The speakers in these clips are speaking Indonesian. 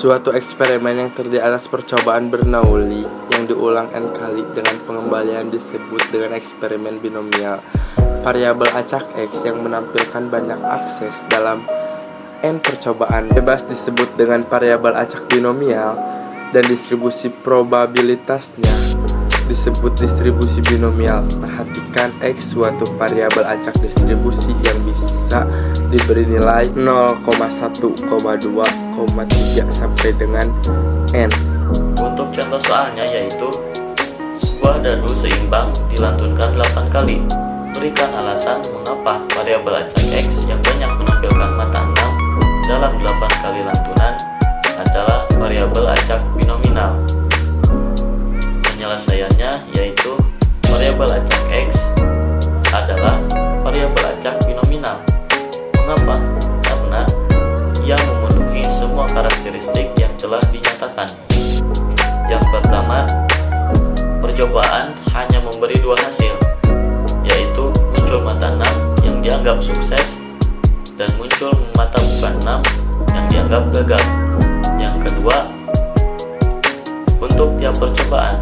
Suatu eksperimen yang terdiri atas percobaan Bernoulli yang diulang n kali dengan pengembalian disebut dengan eksperimen binomial. Variabel acak X yang menampilkan banyak akses dalam n percobaan bebas disebut dengan variabel acak binomial, dan distribusi probabilitasnya disebut distribusi binomial. Perhatikan X suatu variabel acak distribusi yang bisa diberi nilai 0,1, 2, 3 sampai dengan n. Untuk contoh soalnya yaitu sebuah dadu seimbang dilantunkan 8 kali. Berikan alasan mengapa variabel acak X yang banyak menampilkan mata 6 dalam 8 kali lantunan adalah variabel acak binominal. Penyelesaiannya yaitu variabel acak X adalah variabel acak binominal. Mengapa? Karena ia memenuhi semua karakteristik yang telah dinyatakan. Yang pertama, percobaan hanya memberi dua hasil, yaitu muncul mata 6 yang dianggap sukses dan muncul mata bukan 6 yang dianggap gagal. Yang kedua, untuk tiap percobaan,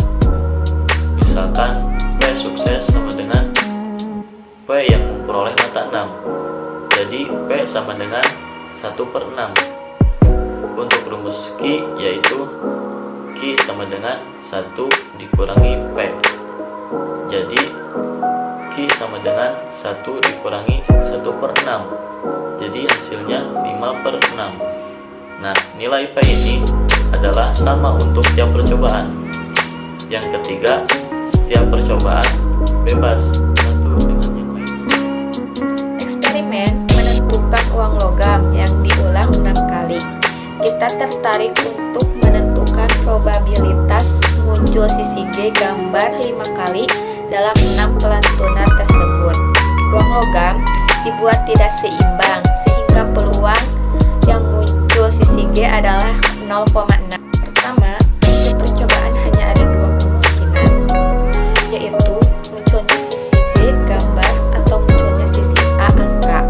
misalkan P sukses sama dengan P yang memperoleh mata 6, jadi P sama dengan 1/6. Untuk rumus Q yaitu Q sama dengan 1 dikurangi P, jadi Q sama dengan 1 dikurangi 1/6, jadi hasilnya 5/6. Nah, nilai P ini adalah sama untuk tiap percobaan. Yang ketiga, setiap percobaan bebas satu dengan yang lain. Eksperimen menentukan uang logam yang diulang 6 kali. Kita tertarik untuk menentukan probabilitas muncul sisi G gambar 5 kali dalam 6 pelantunan tersebut. Uang logam dibuat tidak seimbang sehingga peluang yang muncul sisi G adalah 0,6. Pertama, di percobaan hanya ada dua kemungkinan, yaitu munculnya sisi G gambar atau munculnya sisi A angka.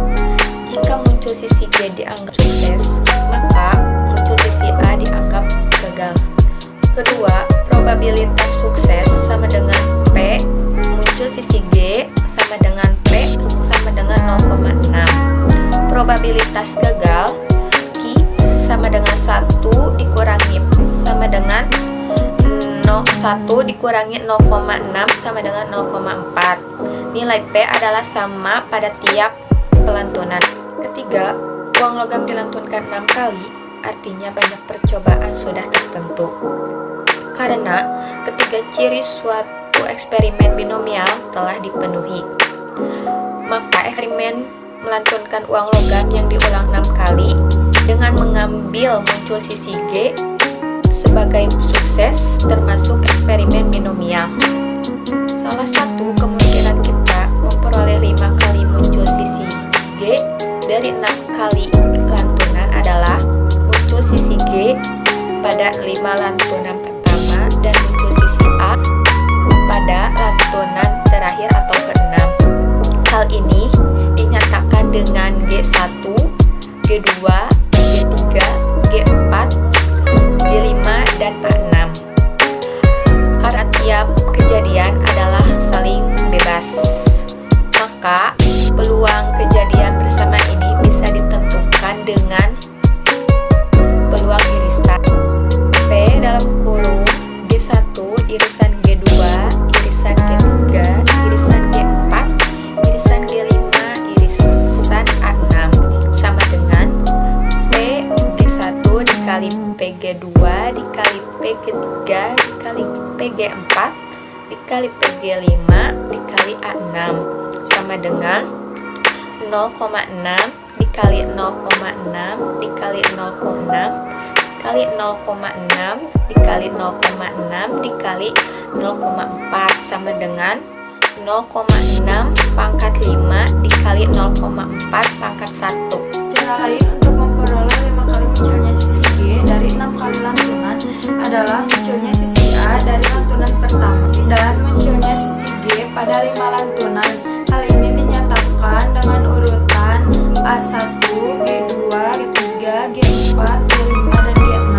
Jika muncul sisi G dianggap sukses, maka muncul sisi A dianggap gagal. Kedua, probabilitas sukses sama dengan P, muncul sisi G sama dengan P sama dengan 0,6. Probabilitas gagal Q sama dengan 1 dikurangi sama dengan 1 dikurangi 0,6 sama dengan 0,4. Nilai P adalah sama pada tiap pelantunan. Ketiga, uang logam dilantunkan 6 kali, artinya banyak percobaan sudah tertentu. Karena ketiga ciri suatu eksperimen binomial telah dipenuhi, maka eksperimen melantunkan uang logam yang diulang 6 kali dengan mengambil muncul sisi G sebagai sukses termasuk eksperimen binomial. Salah satu kemungkinan kita memperoleh 5 kali muncul sisi G dari 6 kali lantunan adalah muncul sisi G pada 5 lantunan pertama dan muncul sisi A pada lantunan terakhir atau ke-6. Hal ini dinyatakan dengan G1, G2, G3, G4, G5, dan A6. Karena tiap kejadian adalah saling bebas, maka peluang kejadian bersama ini bisa ditentukan dengan peluang irisan P dalam kurung G1 irisan G2 irisan G3 irisan G4 irisan G5 irisan A6 sama dengan P G1 dikali PG2 dikali PG3 dikali PG4 dikali PG5 dikali A6 sama dengan 0,6 dikali 0,6 dikali 0,6 dikali 0,6 dikali 0,6 dikali 0,4 sama dengan 0,6 pangkat 5 dikali 0,4 pangkat 1. Cara lain untuk memperoleh 5 kali munculnya sisi G dari 6 kali lantunan adalah munculnya sisi A dari lantunan pertama dan munculnya sisi G pada 5 lantunan. Hal ini dinyatakan dengan urutan A1, G2, G3, G4, G5, dan G6.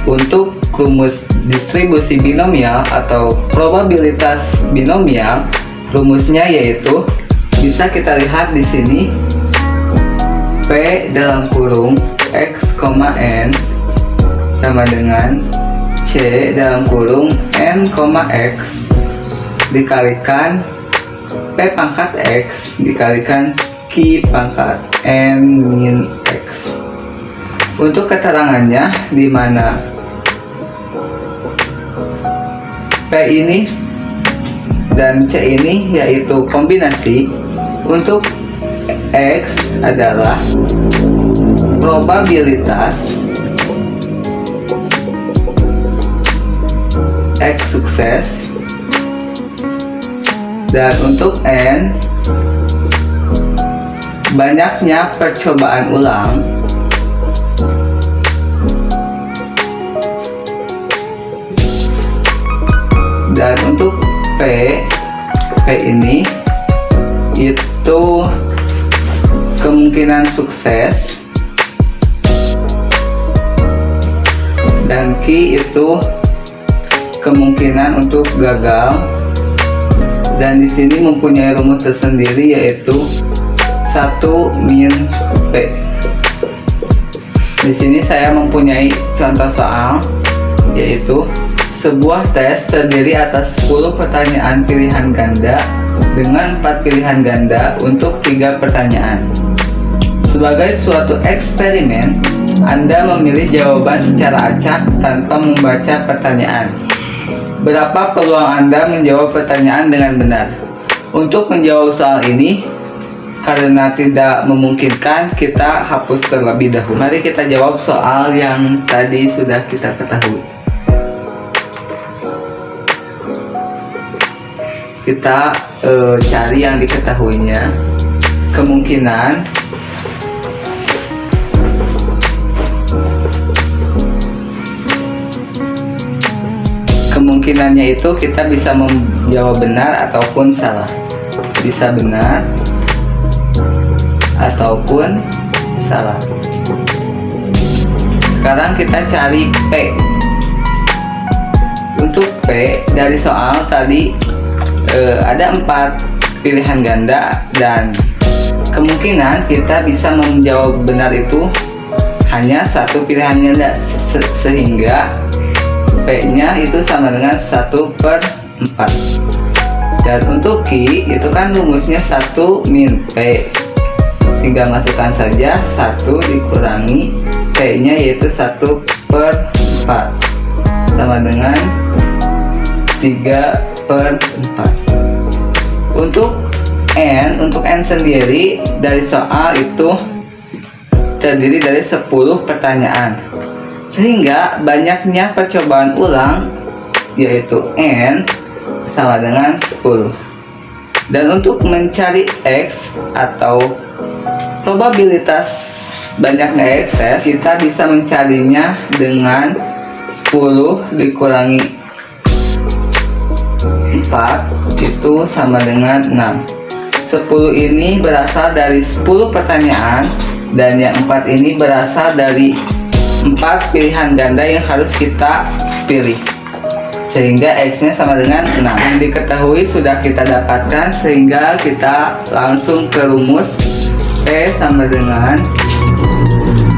untuk rumus distribusi binomial atau probabilitas binomial, rumusnya yaitu bisa kita lihat di sini P dalam kurung X, N sama dengan C dalam kurung N, X dikalikan P pangkat X dikalikan Q pangkat N min X. Untuk keterangannya, di mana P ini dan C ini yaitu kombinasi, untuk X adalah probabilitas X sukses, dan untuk N banyaknya percobaan ulang, dan untuk P ini itu kemungkinan sukses, dan Q itu kemungkinan untuk gagal. Dan di sini mempunyai rumus tersendiri yaitu 1 min P. Di sini saya mempunyai contoh soal, yaitu sebuah tes terdiri atas 10 pertanyaan pilihan ganda dengan 4 pilihan ganda untuk 3 pertanyaan. Sebagai suatu eksperimen, Anda memilih jawaban secara acak tanpa membaca pertanyaan. Berapa peluang Anda menjawab pertanyaan dengan benar? Untuk menjawab soal ini, karena tidak memungkinkan, kita hapus terlebih dahulu. Mari kita jawab soal yang tadi sudah kita ketahui. Kita cari yang diketahuinya. Kemungkinannya itu kita bisa menjawab benar ataupun salah. Bisa benar ataupun salah. Sekarang kita cari P. Untuk P dari soal tadi ada 4 pilihan ganda, dan kemungkinan kita bisa menjawab benar itu hanya 1 pilihan ganda, sehingga P-nya itu sama dengan 1/4. Dan untuk Q itu kan rumusnya 1 min P, tinggal masukkan saja 1 dikurangi P-nya yaitu 1/4 sama dengan 3/4. Untuk N sendiri dari soal itu terdiri dari 10 pertanyaan, sehingga banyaknya percobaan ulang yaitu N sama dengan 10. Dan untuk mencari X atau probabilitas banyaknya X, kita bisa mencarinya dengan 10 dikurangi 4 itu sama dengan 6. 10 ini berasal dari 10 pertanyaan, dan yang 4 ini berasal dari 4 pilihan ganda yang harus kita pilih, sehingga X-nya sama dengan 6. Yang diketahui sudah kita dapatkan, sehingga kita langsung ke rumus. P sama dengan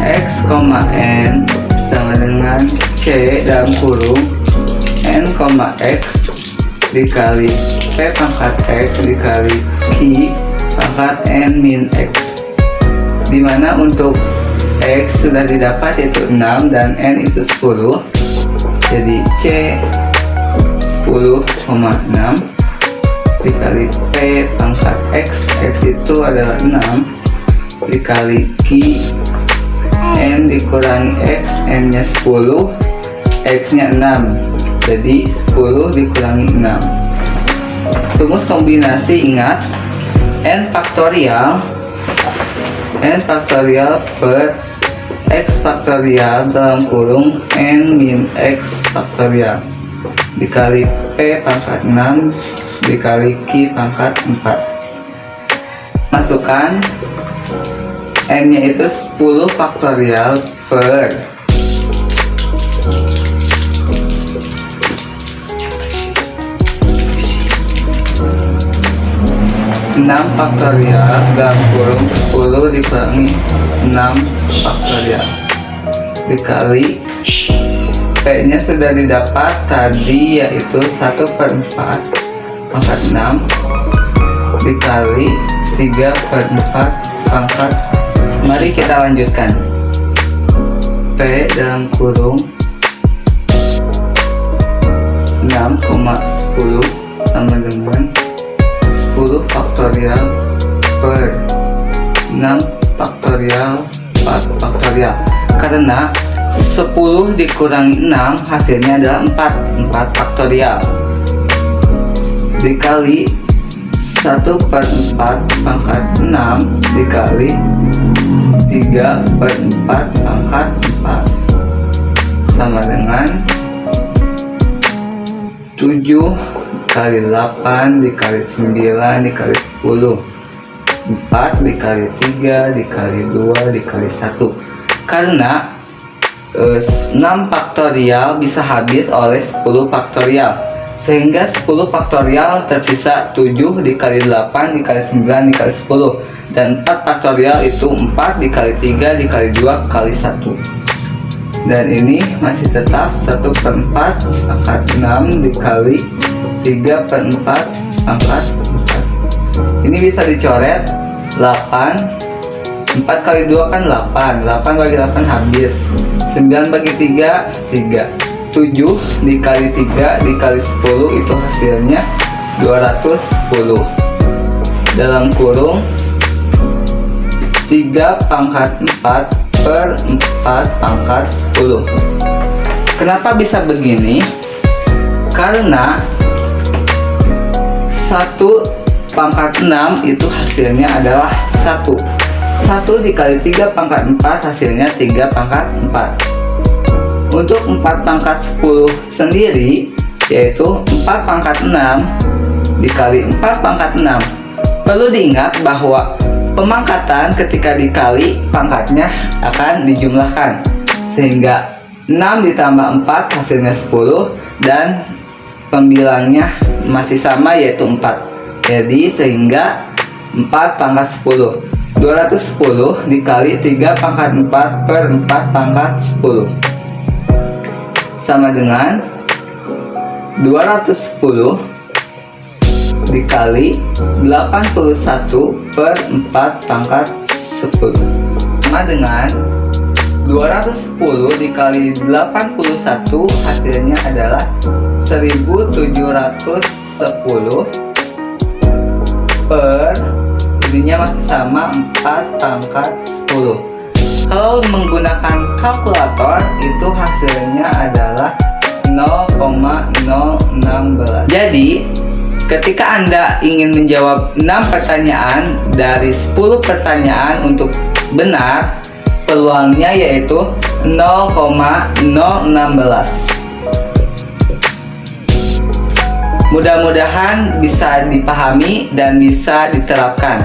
X, N sama dengan C dalam kurung N, X dikali P pangkat X dikali Q pangkat N min X, dimana untuk X sudah didapat yaitu 6 dan N itu 10. Jadi C 10,6 dikali P pangkat X, X itu adalah 6 dikali Q N dikurangi X, N nya 10, X nya 6, jadi 10 dikurangi 6. Rumus kombinasi, ingat, N faktorial per X faktorial dalam kurung N min X faktorial dikali P pangkat 6 dikali Q pangkat 4. Masukkan N nya itu 10 faktorial per 6 faktorial dalam kurung 10 dikurangi 6 faktorial dikali P nya sudah didapat tadi, yaitu 1/4 pangkat 6 dikali 3/4 pangkat. Mari kita lanjutkan. P dalam kurung 6,10 sama dengan 10 faktorial per 6 faktorial 4 faktorial. Karena 10 dikurangi 6 hasilnya adalah 4 faktorial dikali 1/4 pangkat 6 dikali 3/4 pangkat 4 sama dengan 7 kali 8 dikali 9 dikali 10, 4 dikali 3 dikali 2 dikali 1. Karena 6 faktorial bisa habis oleh 10 faktorial, sehingga 10 faktorial tersisa 7 dikali 8 dikali 9 dikali 10, dan 4 faktorial itu 4 dikali 3 dikali 2 kali 1. Dan ini masih tetap 1/4 pangkat 6 dikali 3/4 pangkat 4. Ini bisa dicoret 8. 4 kali 2 kan 8, 8 bagi 8 habis, 9 bagi 3, 3, 7 dikali 3 dikali 10 itu hasilnya 210 dalam kurung 3 pangkat 4 per 4 pangkat 10. Kenapa bisa begini? Karena 1 pangkat 6 itu hasilnya adalah 1 dikali 3 pangkat 4 hasilnya 3 pangkat 4. Untuk 4 pangkat 10 sendiri, yaitu 4 pangkat 6 dikali 4 pangkat 6. Perlu diingat bahwa pemangkatan ketika dikali pangkatnya akan dijumlahkan, sehingga 6 ditambah 4 hasilnya 10 dan pembilangnya masih sama, yaitu 4. Jadi sehingga 4 pangkat 10, 210 dikali 3 pangkat 4 per 4 pangkat 10 sama dengan 210 dikali 81 per 4 pangkat 10 sama dengan 210 dikali 81 hasilnya adalah 1710 per ininya masih sama 4 pangkat 10. Kalau menggunakan kalkulator itu hasilnya adalah 0,016. Jadi ketika Anda ingin menjawab 6 pertanyaan dari 10 pertanyaan untuk benar, peluangnya yaitu 0,016. Mudah-mudahan bisa dipahami dan bisa diterapkan.